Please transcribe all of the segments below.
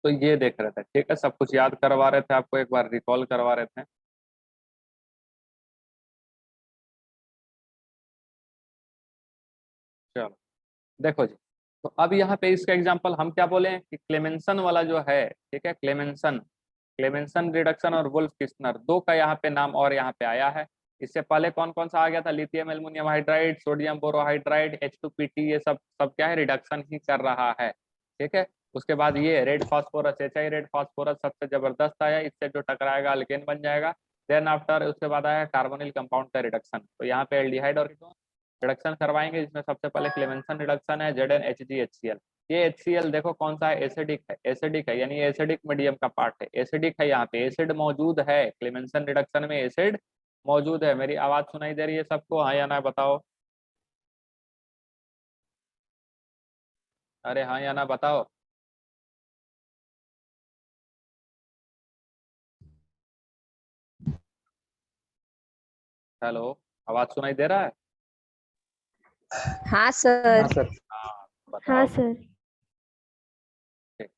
तो ये देख रहे थे, ठीक है, सब कुछ याद करवा रहे थे आपको, एक बार रिकॉल करवा रहे थे। चलो देखो जी, तो अब यहाँ पे इसका एग्जांपल हम क्या बोले कि क्लेमेंसन वाला जो है, ठीक है, क्लेमेंसन, क्लेमेंसन रिडक्शन और वुल्फ किस्नर दो का यहाँ पे नाम और यहाँ पे आया है। इससे पहले कौन कौन सा आ गया था? Lithium aluminium hydride, sodium borohydride, H2PT, ये सब सब क्या है, रिडक्शन ही कर रहा है, ठीक है। उसके बाद ये red phosphorus, HI red phosphorus सबसे जबरदस्त आया, इससे जो टकराएगा अल्केन बन जाएगा। देन आफ्टर उसके बाद आया कार्बोनिल कंपाउंड का रिडक्शन, तो यहाँ पे एल्डिहाइड और रिडक्शन करवाएंगे, जिसमें सबसे पहले क्लेमेंसन रिडक्शन है, ZnHgHCl। ये HCl देखो कौन सा है, एसिडिक है, एसिडिक है, यानी एसिडिक मीडियम का पार्ट है, एसिडिक है, यहाँ पे एसिड मौजूद है, क्लेमेंसन रिडक्शन में एसिड मौजूद है। मेरी आवाज सुनाई दे रही है सबको? हाँ या ना बताओ, अरे हाँ या ना बताओ। हेलो, आवाज सुनाई दे रहा है? हाँ सर। हाँ सर। हाँ हाँ बताओ। सर। ठीक।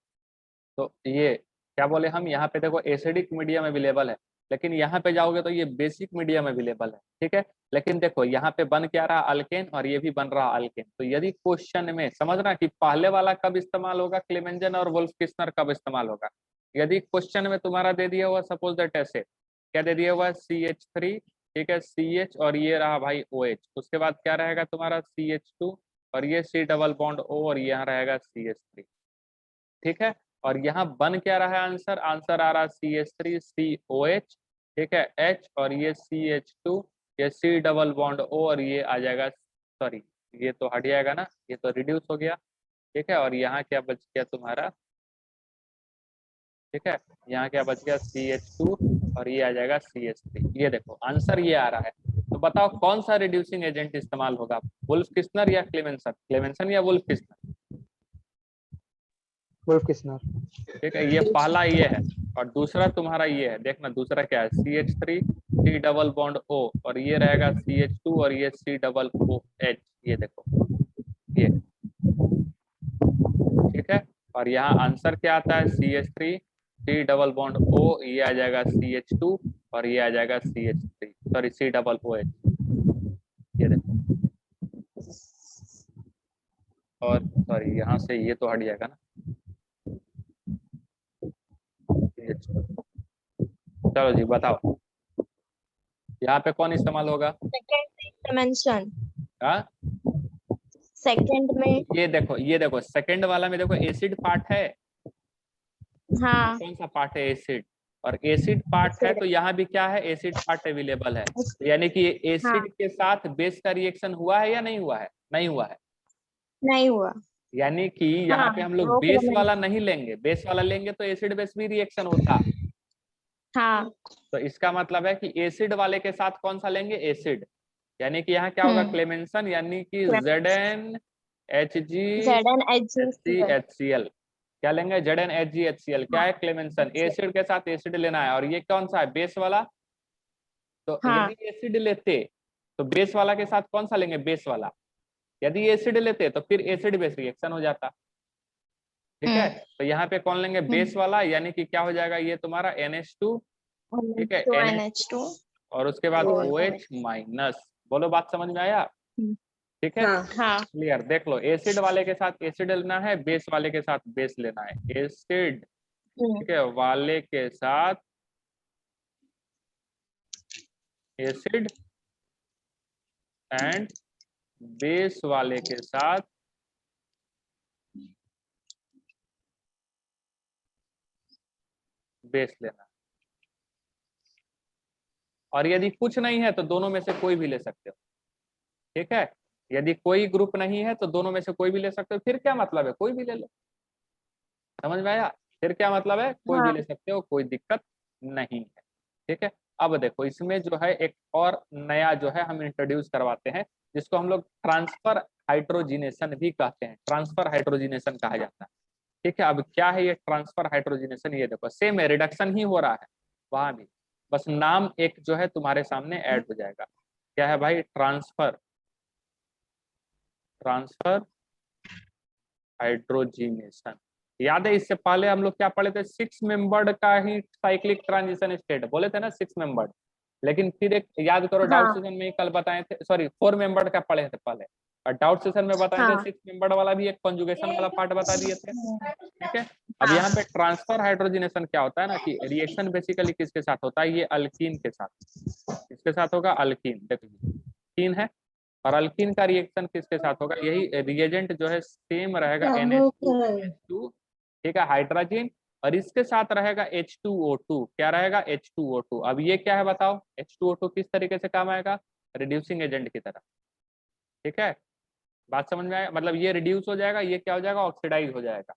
तो ये क्या बोले हम, यहाँ पे देखो एसिडिक मीडियम अवेलेबल है, लेकिन यहाँ पे जाओगे तो ये बेसिक मीडियम अवेलेबल है, ठीक है। लेकिन देखो यहाँ पे बन क्या रहा, अल्केन, और ये भी बन रहा अल्केन। तो यदि क्वेश्चन में समझना कि पहले वाला कब इस्तेमाल होगा, क्लेमेंजन और वुल्फ किस्नर कब इस्तेमाल होगा। यदि क्वेश्चन में तुम्हारा दे दिया हुआ, सपोज दैट ऐसे क्या दे दिया हुआ, CH3, ठीक है, CH, और ये रहा भाई OH, उसके बाद क्या रहेगा तुम्हारा CH2, और ये C डबल बॉन्ड O, और यहाँ रहेगा CH3, ठीक है। और यहाँ बन क्या रहा है आंसर, आंसर आ रहा CH3COH, ठीक है, H, और ये CH2, ये C डबल बॉन्ड O, और ये आ जाएगा, सॉरी ये तो हट जाएगा ना, ये तो रिड्यूस हो गया, ठीक है। और यहाँ क्या बच गया तुम्हारा, ठीक है, यहाँ क्या बच गया, CH2, और ये आ जाएगा CH3। ये देखो आंसर ये आ रहा है। तो बताओ कौन सा रिड्यूसिंग एजेंट इस्तेमाल होगा, वुल्फ किस्नर या क्लेमेंसन, क्लेमेंसन या वुल्फ किस्नर? Wolff Kishner. ठीक है, ये पहला ये है, और दूसरा तुम्हारा ये है, देखना दूसरा क्या है, CH3 C double bond O, और ये रहेगा CH2, और ये C डबल OH, ये देखो ये, ठीक है। और यहाँ आंसर क्या आता है, CH3 C double bond O, ये आ जाएगा CH2, और ये आ जाएगा CH3, sorry C double OH, ये देखो। और सॉरी यहाँ से ये तो हट जाएगा ना, CH2। चलो जी बताओ, यहाँ पे कौन इस्तेमाल होगा? सेकंड मेंशन, हाँ, सेकंड में। ये देखो सेकंड वाला में देखो एसिड पार्ट है, हाँ। कौन सा पार्ट है, एसिड, और एसिड पार्ट है, तो यहाँ भी क्या है, एसिड पार्ट अवेलेबल है। तो यानी कि हाँ। एसिड के साथ बेस का रिएक्शन हुआ है या नहीं हुआ है? नहीं हुआ है। नहीं हुआ। यानी कि यहाँ हाँ, पे हम लोग रोक बेस लो। वाला नहीं लेंगे, बेस वाला लेंगे तो एसिड बेस भी रिएक्शन होता। हाँ। तो इसका मतलब है कि एसिड वाले के साथ कौन सा लेंगे, एसिड, यानी कि यहाँ क्या होगा, क्लेमेंसन, यानी कि ZnHgHCl, क्या लेंगे, ZnHgHCl, क्या है, क्लेमेंसन, एसिड के साथ एसिड लेना है। और ये कौन सा है, बेस वाला। तो हाँ। यदि एसिड लेते तो बेस वाला के साथ कौन सा लेंगे, बेस वाला। यदि एसिड लेते तो फिर एसिड बेस रिएक्शन हो जाता, ठीक है। तो यहाँ पे कौन लेंगे, बेस वाला, यानी कि क्या हो जाएगा, ये तुम्हारा NH2, ठीक है, NH2 और उसके बाद OH माइनस। बोलो बात समझ में आया, ठीक है। हाँ। क्लियर, देख लो, एसिड वाले के साथ एसिड लेना है, बेस वाले के साथ बेस लेना है, एसिड, ठीक है, वाले के साथ एसिड, एंड बेस वाले के साथ बेस लेना। और यदि कुछ नहीं है तो दोनों में से कोई भी ले सकते हो, ठीक है। यदि कोई ग्रुप नहीं है तो दोनों में से कोई भी ले सकते हो, फिर क्या मतलब है, कोई भी ले लो। समझ में आया, फिर क्या मतलब है, कोई भी हाँ। ले सकते हो, कोई दिक्कत नहीं है, ठीक है। अब देखो इसमें जो है एक और नया जो है हम इंट्रोड्यूस करवाते हैं, जिसको हम लोग ट्रांसफर हाइड्रोजिनेशन भी कहते हैं, ट्रांसफर हाइड्रोजिनेशन कहा जाता है, ठीक है। अब क्या है ये ट्रांसफर हाइड्रोजिनेशन, ये देखो सेम है, रिडक्शन ही हो रहा है वहां भी, बस नाम एक जो है तुम्हारे सामने ऐड हो जाएगा। क्या है भाई, ट्रांसफर, ट्रांसफर हाइड्रोजिनेशन, याद है इससे पहले हम लोग क्या पढ़े थे, 6 मेंबर्ड का ही साइक्लिक ट्रांजिशन स्टेट बोले थे ना, 6 मेंबर्ड। लेकिन फिर एक याद करो, डाउट हाँ सेशन में ही कल बताए थे, सॉरी 4 मेंबर्ड का पढ़े थे पहले, और डाउट सेशन में बताए थे हाँ 6 मेंबर्ड वाला भी एक कंजुगेशन वाला पार्ट बता दिए थे। ठीक है, अब हाँ यहाँ पे ट्रांसफर हाइड्रोजनेशन क्या होता है ना, कि रिएक्शन बेसिकली किसके साथ होता है, ये अल्कीन के साथ। किसके साथ होगा, अल्कीन। देखो अल्कीन है, और अल्कीन का रिएक्शन किसके साथ होगा, यही रिएजेंट जो है सेम रहेगा NH2 ठीक है, हाइड्रोजन, और इसके साथ रहेगा H2O2। क्या रहेगा, H2O2। अब ये क्या है बताओ, H2O2 किस तरीके से काम आएगा, रिड्यूसिंग एजेंट की तरह। ठीक है, बात समझ में आया, मतलब ये रिड्यूस हो जाएगा, ये क्या हो जाएगा, ऑक्सीडाइज हो जाएगा।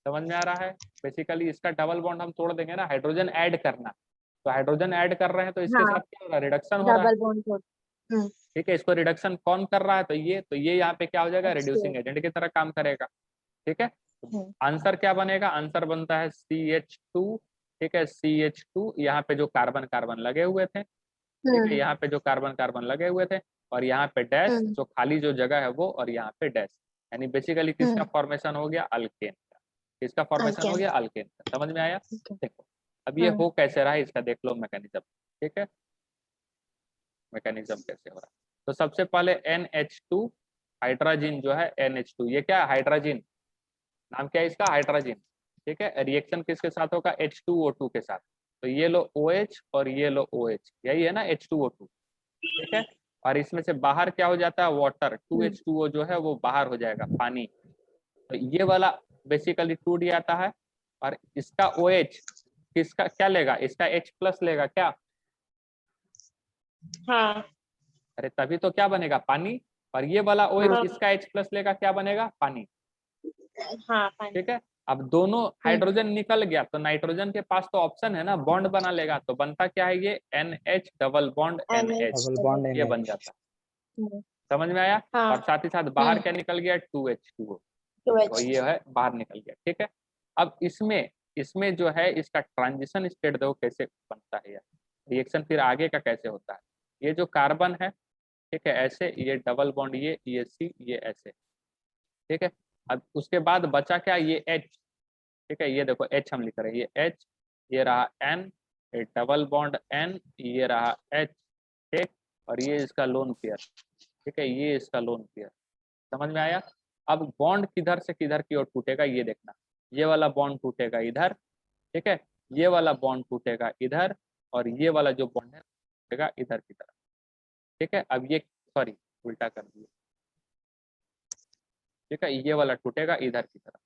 समझ में आ रहा है, बेसिकली इसका डबल बॉन्ड हम तोड़ देंगे ना, हाइड्रोजन ऐड करना, तो हाइड्रोजन ऐड कर रहे हैं तो इसके हाँ साथ क्या हो रहा है, रिडक्शन हो रहा है। डबल बॉन्ड तोड़। ठीक है, इसको रिडक्शन कौन कर रहा है, तो ये यहाँ पे क्या हो जाएगा, H2O। रिड्यूसिंग एजेंट की तरह काम करेगा। ठीक है, हम्म आंसर क्या बनेगा, आंसर बनता है CH2। ठीक है, CH2, यहाँ पे जो कार्बन कार्बन लगे हुए थे, ठीक है, हम्म यहाँ पे जो कार्बन कार्बन लगे हुए थे, और यहाँ पे डैश, हम्म जो खाली जो जगह है वो, और यहाँ पे डैश, यानी बेसिकली किसका हम्म फॉर्मेशन हो गया, अल्केन का। किसका फॉर्मेशन हो ओके गया, अल्केन का। समझ में आया। ओके। देखो अब ये हो कैसे रहा है, इसका देख लो मैकेनिज्म। ठीक है, मैकेनिज्म कैसे हो रहा है, तो सबसे पहले NH2 हाइड्रोजन जो है, NH2 ये क्या है, हाइड्रोजन, नाम क्या है इसका, हाइड्रोजन। ठीक है, रिएक्शन किसके साथ होगा, H2O2 के साथ। तो ये लो OH और ये लो OH, यही है ना H2O2। ठीक है, और इसमें से बाहर क्या हो जाता है, वाटर, 2H2O जो है वो बाहर हो जाएगा, पानी। तो ये वाला बेसिकली टूट जाता है, और इसका OH किसका क्या लेगा, इसका H प्लस लेगा क्या, हाँ अरे तभी तो क्या बनेगा, पानी। और ये वाला OH हाँ इसका H प्लस लेगा, क्या बनेगा, पानी। हाँ पानी। ठीक है, अब दोनों हाइड्रोजन निकल गया, तो नाइट्रोजन के पास तो ऑप्शन है ना, बॉन्ड बना लेगा, तो बनता क्या है, ये NH double bond NH, double bond ये NH। बन जाता है। समझ में आया, हाँ और साथ ही साथ बाहर क्या निकल गया, 2H2O, तो ये है बाहर निकल गया। ठीक है, अब इसमें इसमें जो है इसका ट्रांजिशन स्टेट देखो कैसे बनता है, रिएक्शन फिर आगे का कैसे होता है। ये जो कार्बन है, ठीक है, ऐसे, ये डबल बॉन्ड, ये C, ये ऐसे। ठीक है, अब उसके बाद बचा क्या, ये H। ठीक है, ये देखो H हम लिख रहे हैं, ये H, ये रहा N, ये डबल बॉन्ड N, ये रहा H। ठीक, और ये इसका लोन पेयर। ठीक है, ये इसका लोन पेयर। समझ में आया। अब बॉन्ड किधर से किधर की ओर टूटेगा, ये देखना, ये वाला बॉन्ड टूटेगा इधर। ठीक है, ये वाला बॉन्ड टूटेगा इधर, और ये वाला जो बॉन्ड है टूटेगा इधर की तरफ। ठीक है, अब ये, सॉरी उल्टा कर दिया। ठीक है, ये वाला टूटेगा इधर की तरफ।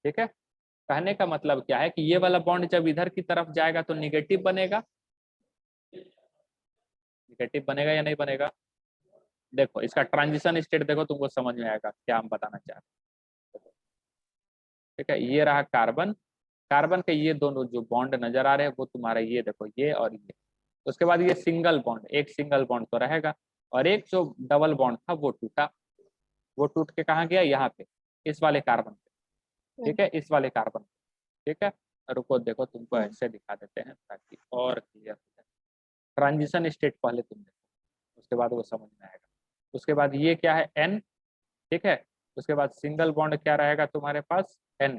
ठीक है, कहने का मतलब क्या है कि ये वाला बॉन्ड जब इधर की तरफ जाएगा तो निगेटिव बनेगा, निगेटिव बनेगा या नहीं बनेगा। देखो इसका ट्रांजिशन स्टेट देखो, तुमको समझ में आएगा क्या हम बताना चाह रहे हैं। ठीक है, ये रहा कार्बन, कार्बन के ये दोनों जो बॉन्ड नजर आ रहे हैं वो तुम्हारा ये देखो, ये और ये। उसके बाद ये सिंगल बॉन्ड, एक सिंगल बॉन्ड तो रहेगा, और एक जो डबल बॉन्ड था वो टूटा, वो टूट के कहाँ गया, यहाँ पे, इस वाले कार्बन पे। ठीक है, इस वाले कार्बन पे। ठीक है, रुको देखो तुमको ऐसे दिखा देते हैं ताकि और क्लियर हो जाए। ट्रांजिशन स्टेट पहले तुम देखो, उसके बाद वो समझ में आएगा। उसके बाद ये क्या है, N। ठीक है, उसके बाद सिंगल बॉन्ड क्या रहेगा तुम्हारे पास, N।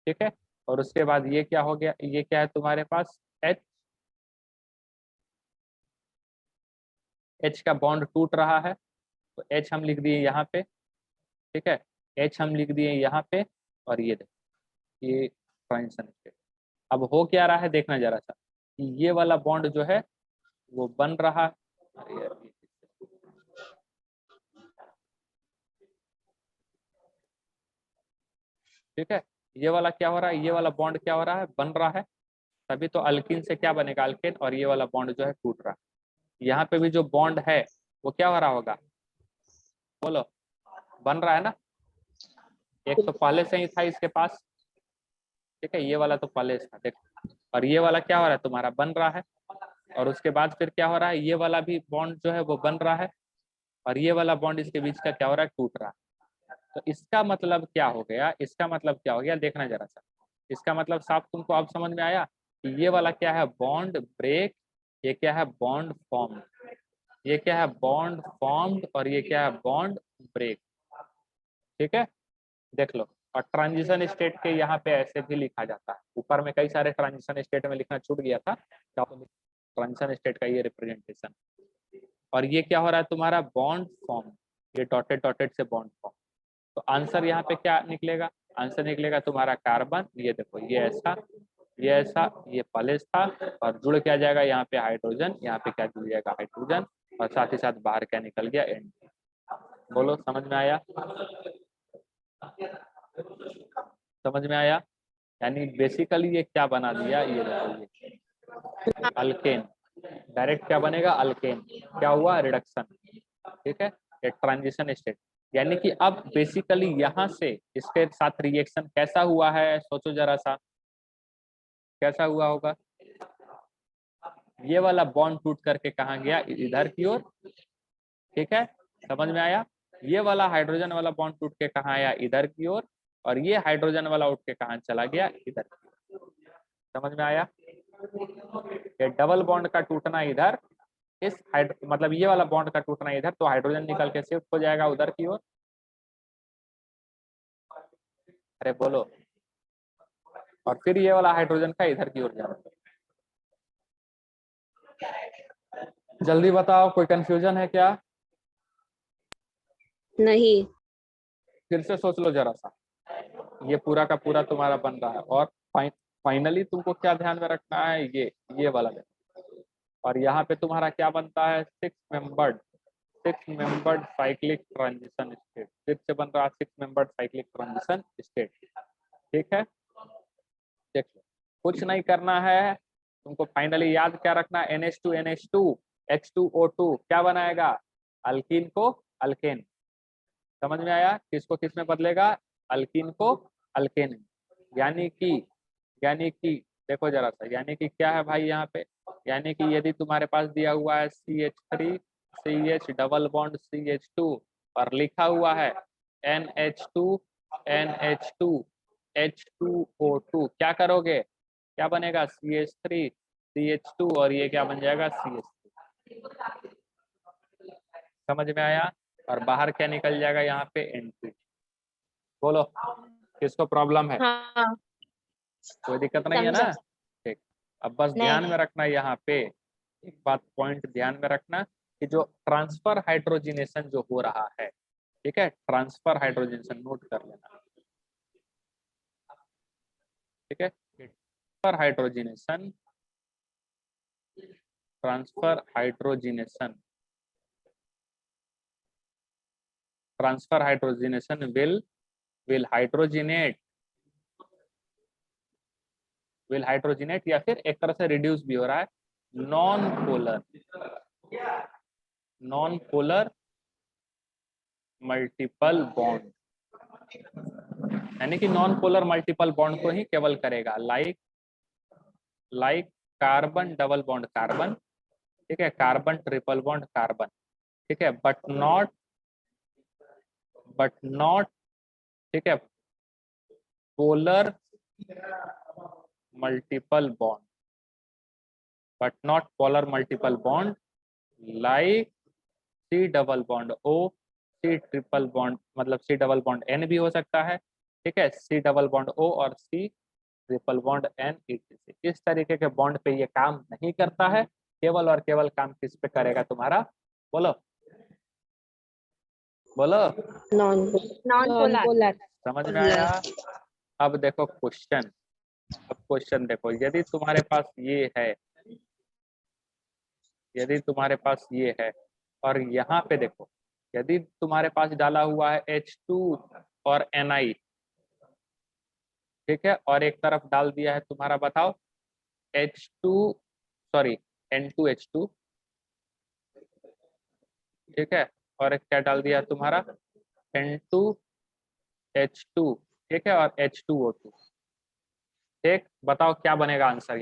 ठीक है, और उसके बाद ये क्या हो गया, ये क्या है तुम्हारे पास, H। H का बॉन्ड टूट रहा है, तो H हम लिख दिए यहाँ पे। ठीक है, H हम लिख दिए यहाँ पे, और ये देखो ये ट्रांजिशन स्टेट। अब हो क्या रहा है देखना जरा सा, कि ये वाला बॉन्ड जो है वो बन रहा, अरे यार, ठीक है, ये वाला क्या हो रहा है, ये वाला बॉन्ड क्या हो रहा है, बन रहा है, तभी तो अल्किन से क्या बनेगा, अल्केन, और ये वाला बॉन्ड जो है टूट रहा है। यहाँ पे भी जो बॉन्ड है वो क्या हो रहा होगा, बोलो, बन रहा है ना, एक तो पहले से ही था इसके पास। ठीक है, ये वाला तो पहले से था देखो, और ये वाला क्या हो रहा है तुम्हारा, बन रहा है, और उसके बाद फिर क्या हो रहा है, ये वाला भी बॉन्ड जो है वो बन रहा है, और ये वाला बॉन्ड इसके बीच का क्या हो रहा है, टूट रहा है। तो इसका मतलब क्या हो गया, इसका मतलब क्या हो गया, देखना जरा सा, इसका मतलब साफ तुमको अब समझ में आया कि ये वाला क्या है, बॉन्ड ब्रेक, ये क्या है, बॉन्ड फॉर्म, ये क्या है, बॉन्ड फॉर्म्ड, और ये क्या है, बॉन्ड ब्रेक। ठीक है, देख लो, और ट्रांजिशन स्टेट के यहाँ पे ऐसे भी लिखा जाता है। ऊपर में कई सारे ट्रांजिशन स्टेट में लिखना छूट गया था, ट्रांजिशन स्टेट का ये रिप्रेजेंटेशन। और ये क्या हो रहा है तुम्हारा, बॉन्ड फॉर्म, ये डॉटेड डॉटेड से बॉन्ड फॉर्म। तो आंसर यहाँ पे क्या निकलेगा, आंसर निकलेगा तुम्हारा कार्बन, ये देखो ये ऐसा, ये ऐसा, ये पॉलिश था, और जुड़ क्या जाएगा यहाँ पे हाइड्रोजन, यहाँ पे क्या जुड़ जाएगा हाइड्रोजन, और साथ ही साथ बाहर क्या निकल गया एन। बोलो समझ में आया, समझ में आया। यानी बेसिकली ये क्या बना दिया, ये देखो ये अल्केन, डायरेक्ट क्या बनेगा अल्केन, क्या हुआ रिडक्शन, ठीक है, ये ट्रांजिशन स्टेट। यानी कि अब बेसिकली यहाँ से इसके साथ रिएक्शन कैसा हुआ है, सोचो जरा सा कैसा हुआ होगा। ये वाला बॉन्ड टूट करके कहाँ गया, इधर की ओर, ठीक है, समझ में आया। ये वाला हाइड्रोजन वाला बॉन्ड टूट के कहाँ आया, इधर की ओर, और ये हाइड्रोजन वाला उठ के कहाँ चला गया, इधर की ओर। समझ में आया। ये डबल बॉन्ड का टूटना इधर, इस मतलब ये वाला बॉन्ड का टूटना इधर, तो हाइड्रोजन निकल के शिफ्ट हो जाएगा उधर की ओर। अरे बोलो, और फिर ये वाला हाइड्रोजन का इधर की ओर जाएगा। जल्दी बताओ, कोई कंफ्यूजन है क्या? नहीं। फिर से सोच लो जरा सा, ये पूरा का पूरा तुम्हारा बन रहा है, और फाइनली तुमको क्या ध्यान में रखना है, ये वाला। और यहाँ पे तुम्हारा क्या बनता है, six membered cyclic transition state, फिर से बन रहा है 6 मेंबर्ड साइक्लिक ट्रांजिशन स्टेट, ठीक है। देखो कुछ नहीं करना है तुमको, फाइनली याद क्या रखना है, NH2 NH2 H2O2 क्या बनाएगा, अल्कीन को अल्केन। समझ में आया, किसको किस में बदलेगा, अल्कीन को अल्केन। यानी कि देखो जरा सा, यानी कि क्या है भाई यहाँ पे, यानी कि यदि तुम्हारे पास दिया हुआ है CH3 CH double bond CH2 और लिखा हुआ है NH2 NH2 H2O2, क्या करोगे, क्या बनेगा CH3 CH2 और ये क्या बन जाएगा CH3। समझ में आया। और बाहर क्या निकल जाएगा यहाँ पे N2। बोलो किसको प्रॉब्लम है, हाँ कोई दिक्कत नहीं है ना। समझा। ठीक, अब बस ध्यान में रखना यहाँ पे एक बात, पॉइंट ध्यान में रखना कि जो ट्रांसफर हाइड्रोजिनेशन जो हो रहा है, ठीक है, ट्रांसफर हाइड्रोजिनेशन नोट कर लेना, ठीक है। Transfer hydrogenation, transfer hydrogenation, transfer hydrogenation will hydrogenate या फिर एक तरह से रिड्यूस भी हो रहा है नॉन पोलर मल्टीपल बॉन्ड, यानी कि नॉन पोलर मल्टीपल बॉन्ड को ही केवल करेगा, like carbon double bond carbon, ठीक है, कार्बन ट्रिपल बॉन्ड कार्बन, ठीक है, बट नॉट, ठीक है, polar multiple bond, but not polar multiple bond like C double bond O, C triple bond, मतलब C डबल बॉन्ड N भी हो सकता है, ठीक है, C डबल बॉन्ड O और C triple bond N etc। इस तरीके के बॉन्ड पे ये काम नहीं करता है, केवल और केवल काम किस पे करेगा तुम्हारा, बोलो बोलो, नॉन पोलर। समझ में आया। अब देखो क्वेश्चन, अब क्वेश्चन देखो, यदि तुम्हारे पास ये है, यदि तुम्हारे पास ये है, और यहाँ पे देखो यदि तुम्हारे पास डाला हुआ है H2 और Ni, ठीक है, और एक तरफ डाल दिया है तुम्हारा, बताओ H2 सॉरी N2H2, ठीक है, और एक क्या डाल दिया तुम्हारा N2H2, ठीक है, और H2O2, ठीक, बताओ क्या बनेगा आंसर,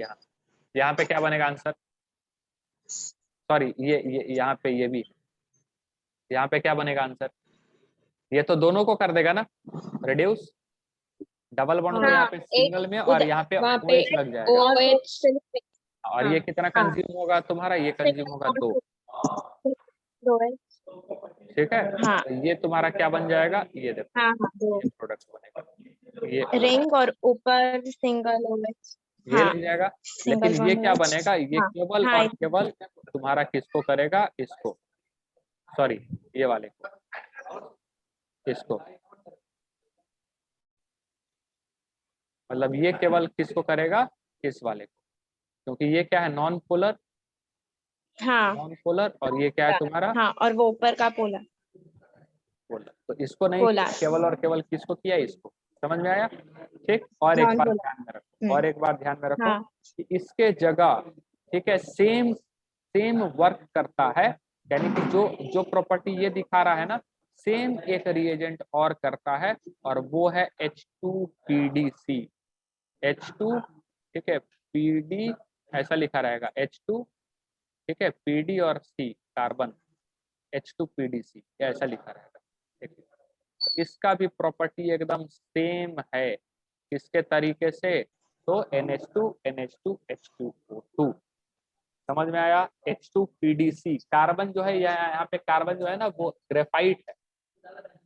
यहाँ पे क्या बनेगा आंसर, सॉरी ये यहाँ पे ये भी, यहाँ पे क्या बनेगा आंसर, ये तो दोनों को कर देगा ना रिड्यूस, डबल बॉन्ड को यहाँ पे सिंगल में और यहाँ पे OH लग जाएगा, और ये कितना कंज्यूम होगा तुम्हारा, ये कंज्यूम होगा 2, ठीक है, तो ये तुम्हारा क्या बन जाएगा, ये देखो ये प्रोडक्ट बनेगा, ये रिंग और ऊपर सिंगल OH। ये हाँ, लग जाएगा। सिंगल लेकिन ये बॉन्ड क्या OH। बनेगा, ये हाँ केवल हाँ और केवल तुम्हारा किसको करेगा, इसको, सॉरी ये वाले को, इसको, मतलब ये केवल किसको करेगा, इस वाले को, क्योंकि ये क्या है, नॉन पोलर, हाँ नॉन पोलर, और ये क्या है तुम्हारा हाँ, और वो ऊपर का पोलर। पोलर। तो इसको नहीं किया, पोलर केवल और केवल किसको किया, इसको। समझ में आया? ठीक। और एक नॉन बार पोलर। ध्यान में रखो, और एक बार ध्यान में रखो हाँ कि इसके जगह, ठीक है, सेम सेम वर्क करता है, यानी कि जो जो प्रॉपर्टी ये दिखा रहा है ना, सेम एक रिएजेंट और करता है, और वो है H2PDC। H2, ठीक है, PD ऐसा लिखा रहेगा, H2, ठीक है, PD और C कार्बन, H2PDC ऐसा लिखा रहेगा, ठीक है। तो इसका भी प्रॉपर्टी एकदम सेम है, किसके तरीके से, तो NH2 NH2 H2O2। समझ में आया? H2PDC कार्बन जो है, यहाँ पे कार्बन जो है ना, वो ग्रेफाइट है,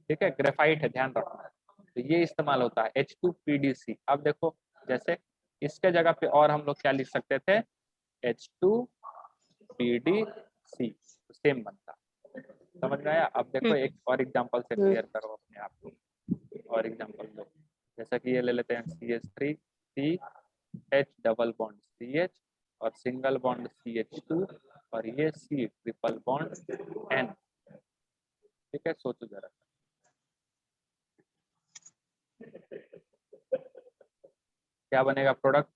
ठीक है, ग्रेफाइट है, ध्यान रखना। तो ये इस्तेमाल होता है H2PDC। अब देखो, जैसे इसके जगह पे और हम लोग क्या लिख सकते थे, H2PDC, सेम बनता। समझ में आया? अब देखो एक और एग्जांपल से क्लियर करो अपने आप को, और एग्जांपल लो, जैसा कि ये ले लेते हैं CH3CH डबल बॉन्ड CH और सिंगल बॉन्ड CH2, और ये C ट्रिपल बॉन्ड N। ठीक है, सोचो जरा, क्या बनेगा प्रोडक्ट।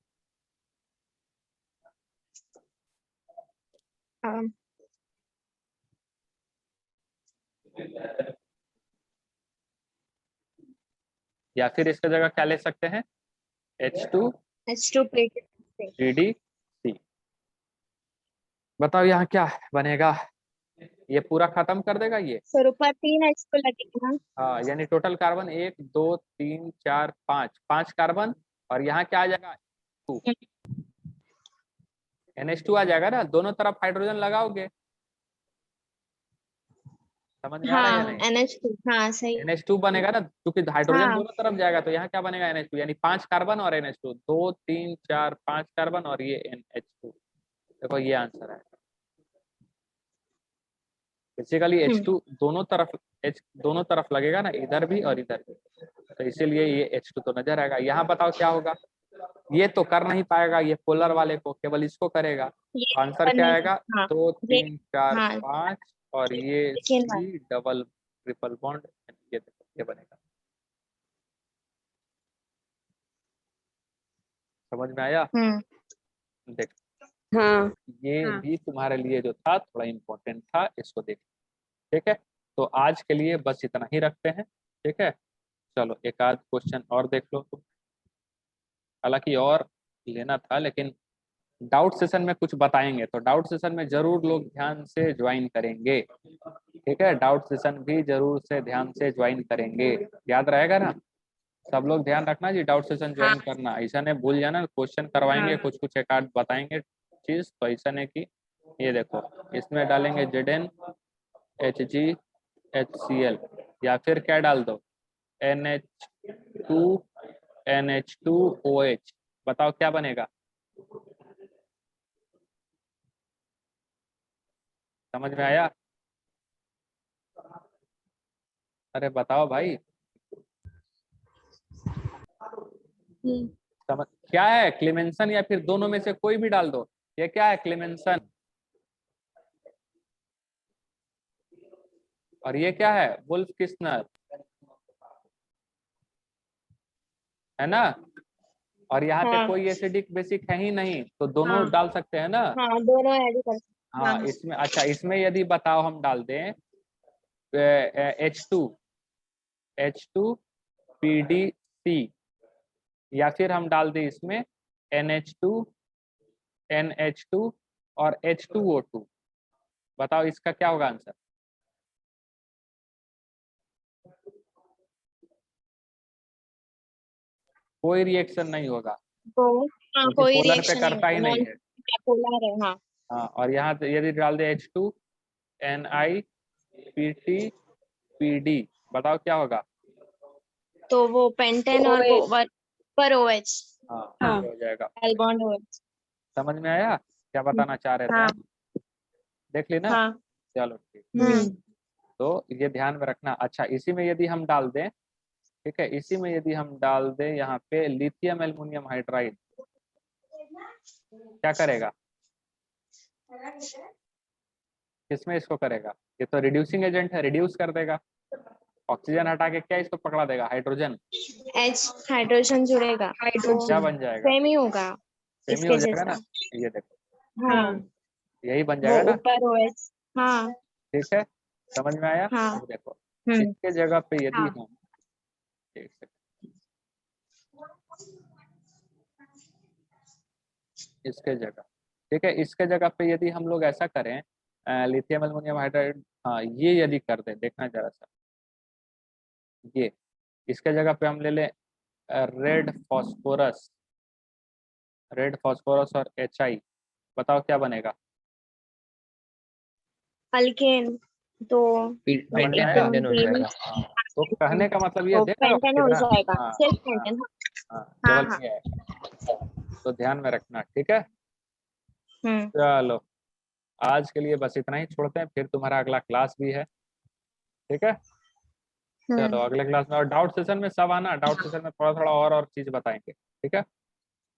हाँ। या फिर इसके जगह क्या ले सकते हैं, H2PDC। बताओ यहाँ क्या बनेगा, ये पूरा खत्म कर देगा ये। सर ऊपर 3 H को लगेगा ना। हाँ, यानी टोटल कार्बन 1 2 3 4 5, 5 कार्बन, और यहाँ क्या आ जाएगा, 2 NH2 आ जाएगा ना, दोनों तरफ हाइड्रोजन लगाओगे। समझ में आ रहा है या हाँ नहीं? NH2। हाँ सही। NH2 बनेगा ना, क्योंकि हाइड्रोजन हाँ दोनों तरफ जाएगा, तो यहाँ क्या बनेगा, NH2, यानी 5 कार्बन और NH2, 2 3 4 5 कार्बन और ये NH2। देखो ये आंसर है। बेसिकली H2 दोनों तरफ, H दोनों तरफ लगेगा ना, इधर भी और इधर भी, तो इसीलिए ये H2 तो नजर आएगा। यहाँ बताओ क्या होगा, ये तो कर नहीं पाएगा, ये पोलर वाले को, केवल इसको करेगा। ये आंसर क्या करने आएगा, हाँ 2 ये 3 4 हाँ 5, और ये सेकंड बार। C डबल ट्रिपल बॉन्ड, ये देखो ये बनेगा। समझ में आया? देख, हाँ ये हाँ भी तुम्हारे लिए जो था थोड़ा इम्पोर्टेंट था, इसको देख। ठीक है, तो आज के लिए बस इतना ही रखते हैं। ठीक है, चलो एक आध क्वेश्चन और देख लो तुम, हालांकि और लेना था, लेकिन डाउट सेशन में कुछ बताएंगे, तो डाउट सेशन में जरूर लोग ध्यान से ज्वाइन करेंगे। ठीक है, डाउट सेशन भी जरूर से ध्यान से ज्वाइन करेंगे, याद रहेगा ना? सब लोग ध्यान रखना जी, डाउट सेशन हाँ ज्वाइन करना, ऐसा नहीं भूल जाना, क्वेश्चन करवाएंगे, हाँ कुछ कुछ एक आध बताएंगे चीज, तो ऐसा नहीं कि ये देखो इसमें डालेंगे ZnHgHCl, या फिर क्या डाल दो, NH2NH2OH, बताओ क्या बनेगा, समझ में आया? अरे बताओ भाई, समझ क्या है, क्लेमेंसन या फिर दोनों में से कोई भी डाल दो। ये क्या है, क्लेमेंसन, और ये क्या है, वुल्फ किस्नर, है ना? और यहाँ पे हाँ कोई एसिडिक बेसिक है ही नहीं, तो दोनों हाँ डाल सकते हैं ना। हाँ दोनों ऐड कर सकते। हाँ हाँ, इसमें अच्छा, इसमें यदि बताओ हम डाल दें H2PDC, या फिर हम डाल दें इसमें NH2NH2 और H2O2, बताओ इसका क्या होगा आंसर। कोई रिएक्शन नहीं होगा, तो हाँ क्योंकि कोई पोलर पे रिएक्शन नहीं करता होगा, ही नहीं नॉन है। पोलर है। हाँ हाँ, और यहाँ यदि डाल दे H2NiPTPD, बताओ क्या होगा। तो वो पेंटेन और वो पर OH हाँ हाँ। ये हो जाएगा। L bond OH समझ में आया क्या बताना चाह रहे थे हाँ हम? देख ली ना? हाँ चलो ठीक। हम्म तो ये ध्यान में रखना। अच्छा इसी में यदि हम डाल दें, ठीक है, इसी में यदि हम डाल दें यहाँ पे लिथियम एल्युमिनियम हाइड्राइड, क्या करेगा? किसमें इसको करेगा? ये तो रिड्यूसिंग एजेंट है, रिड्यूस कर देगा। ऑक्सीजन हटा के क्या इसको पकड़ा देगा? हाइड्रोजन। H हाइड्रोजन जुड़ेगा क्या बन जाएगा? सेम ही होगा सेम ही इसके हो जाएगा जैसा। ना। ये देखो हाँ यही बन वो जाएगा ना। ऊपर OH हाँ ठीक है, समझ में आया? हाँ अब देखो इसके जगह पे यदि हम, एक सेकंड, इसके जगह, ठीक है, इसके जगह पे यदि हम लोग ऐसा करें, लिथियम एल्युमिनियम हाइड्राइड, हाँ ये यदि कर दें, देखना जरा सा, ये इसके जगह पे हम ले लें रेड फॉस्फोरस, रेड फॉस्फोरस और HI, बताओ क्या बनेगा? अल्केन तो समझ में आया? पेंटेन हो जाएगा। हाँ, तो कहने का मतलब ये तो देख रहे हो पेंटेन हो कितना। जाएगा हाँ सिर्फ हाँ पेंटेन हाँ, हाँ केवल हाँ ये है, तो ध्यान में रखना। ठीक है, हम्म चलो आज के लिए बस इतना ही छोड़ते हैं, फिर तुम्हारा अगला क्लास भी है। ठीक है, चलो अगले क्लास में, और डाउट सेशन में सब आना, डाउट सेशन में थोड़ा थोड़ा और चीज बताएंगे। ठीक है,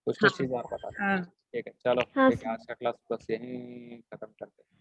कुछ कुछ चीज और बता देंगे। ठीक है, चलो हाँ ठीक है, आज का क्लास बस यहीं खत्म करते हैं।